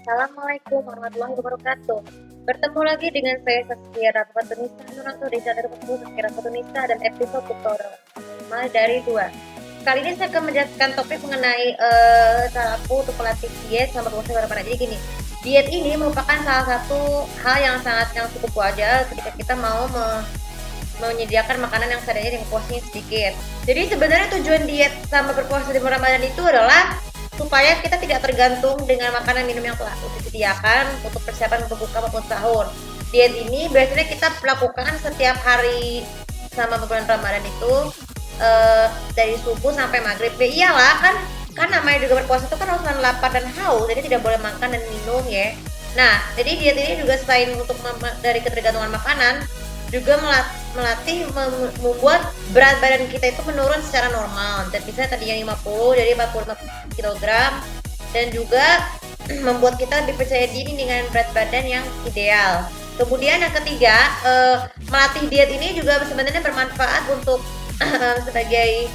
Assalamualaikum warahmatullahi wabarakatuh. Bertemu lagi dengan saya Saskia Ratwatunisa, Nuratu Desa dari Saskia Ratwatunisa dan episode tutorial mulai dari 2. Kali ini saya akan menjelaskan topik mengenai caraku untuk melatih diet sama berpuasa berapa. Jadi gini, diet ini merupakan salah satu hal yang cukup wajar ketika kita mau menyediakan makanan yang seadanya dengan porsinya sedikit. Jadi sebenarnya tujuan diet sama berpuasa di bulan Ramadan itu adalah supaya kita tidak tergantung dengan makanan minum yang telah disediakan untuk persiapan berbuka maupun sahur. Diet ini biasanya kita lakukan setiap hari sama bulan Ramadan itu dari subuh sampai maghrib. Ya iyalah kan namanya juga berpuasa itu kan harus nahan lapar dan haus, jadi tidak boleh makan dan minum ya. Nah, jadi diet ini juga selain untuk dari ketergantungan makanan, juga melatih membuat berat badan kita itu menurun secara normal. Dan bisa tadinya 50 jadi 45 kg, dan juga membuat kita lebih percaya diri dengan berat badan yang ideal. Kemudian yang ketiga, melatih diet ini juga sebenarnya bermanfaat untuk sebagai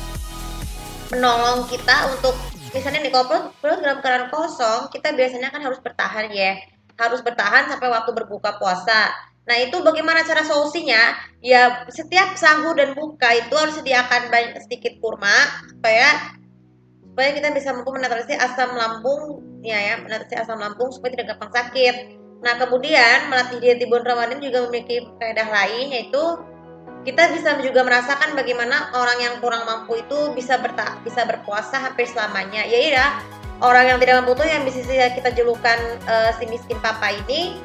menolong kita untuk misalnya nih, kalau perut dalam keadaan kosong, kita biasanya kan harus bertahan ya, harus bertahan sampai waktu berbuka puasa. Nah, itu bagaimana cara solusinya? Ya, setiap sahur dan buka itu harus sediakan sedikit kurma supaya supaya kita bisa mampu mengatasi asam lambung ya, mengatasi asam lambung supaya tidak gampang sakit. Nah, kemudian melatih diet di bulan Ramadan juga memiliki faedah lain, yaitu kita bisa juga merasakan bagaimana orang yang kurang mampu itu bisa berpuasa hampir selamanya. Ya iya, orang yang tidak mampu tuh yang bisa kita julukan si miskin papa ini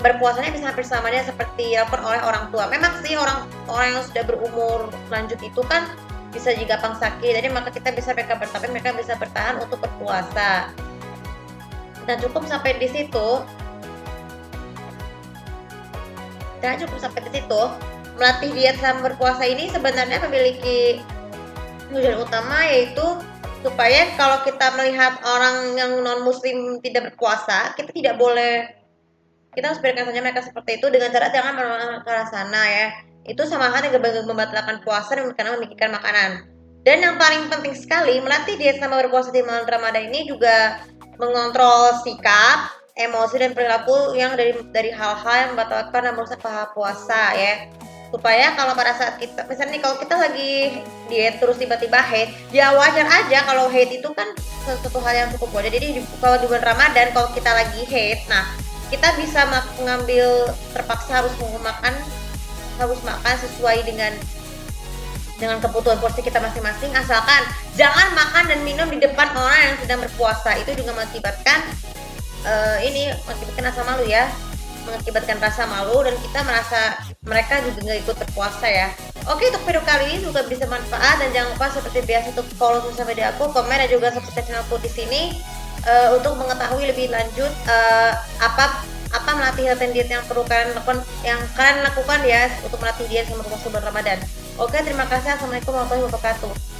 berpuasanya bisa hampir selamanya seperti dilakukan oleh orang tua. Memang sih orang yang sudah berumur lanjut itu kan bisa juga gampang sakit. Jadi maka mereka bisa bertahan untuk berpuasa. Dan cukup sampai di situ. Melatih diet sama berpuasa ini sebenarnya memiliki tujuan utama, yaitu supaya kalau kita melihat orang yang non muslim tidak berpuasa, kita harus berikan saja mereka seperti itu dengan cara jangan ke arah sana ya. Itu sama halnya dengan membatalkan puasa dan karena memikirkan makanan. Dan yang paling penting sekali, melatih diet sama berpuasa di bulan Ramadan ini juga mengontrol sikap, emosi dan perilaku yang dari hal-hal yang membatalkan dan merusak pahala puasa ya. Supaya kalau pada saat kita misalnya nih, kalau kita lagi diet terus tiba-tiba haid, ya wajar aja kalau haid itu kan sesuatu hal yang cukup wajar. Jadi kalau di bulan Ramadan kalau kita lagi haid, nah kita bisa mengambil terpaksa harus makan sesuai dengan kebutuhan porsi kita masing-masing, asalkan jangan makan dan minum di depan orang yang sedang berpuasa. Itu juga mengakibatkan mengakibatkan rasa malu ya, mengakibatkan rasa malu dan kita merasa mereka juga nggak ikut berpuasa ya. Oke, untuk video kali ini juga bisa manfaat, dan jangan lupa seperti biasa untuk follow sosial media aku, komen, dan juga subscribe channelku di sini untuk mengetahui lebih lanjut apa melatih latihan diet yang perlu kalian lakukan ya untuk melatih diet sama bulan Ramadan. Oke, terima kasih. Assalamualaikum warahmatullahi wabarakatuh.